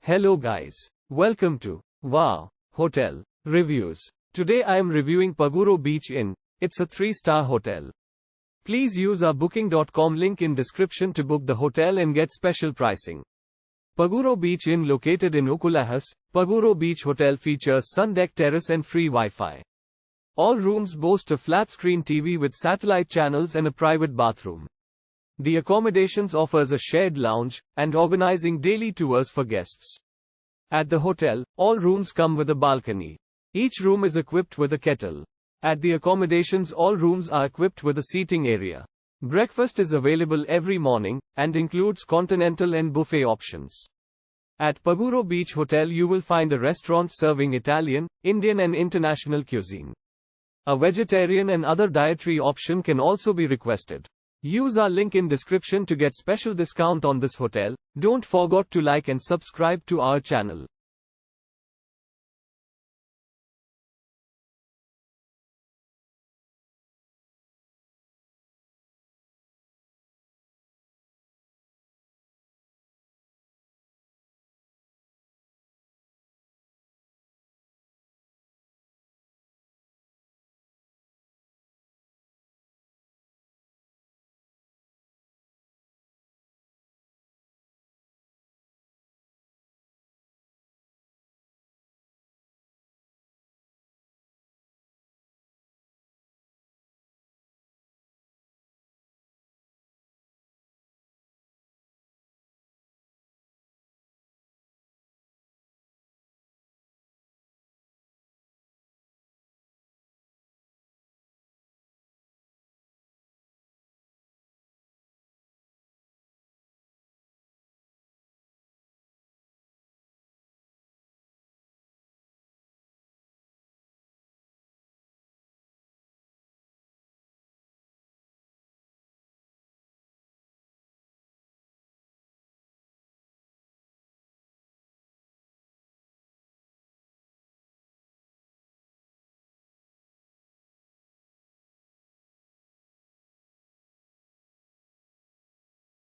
Hello guys. Welcome to Wow Hotel Reviews. Today I am reviewing Paguro Beach Inn. It's a 3-star hotel. Please use our booking.com link in description to book the hotel and get special pricing. Paguro Beach Inn, located in Ukulhas, Paguro Beach Hotel, features sun deck terrace and free Wi-Fi. All rooms boast a flat-screen TV with satellite channels and a private bathroom. The accommodations offers a shared lounge and organizing daily tours for guests. At the hotel, all rooms come with a balcony. Each room is equipped with a kettle. At the accommodations, all rooms are equipped with a seating area. Breakfast is available every morning and includes continental and buffet options. At Paguro Beach Hotel you will find a restaurant serving Italian, Indian and international cuisine. A vegetarian and other dietary option can also be requested. Use our link in description to get special discount on this hotel. Don't forget to like and subscribe to our channel.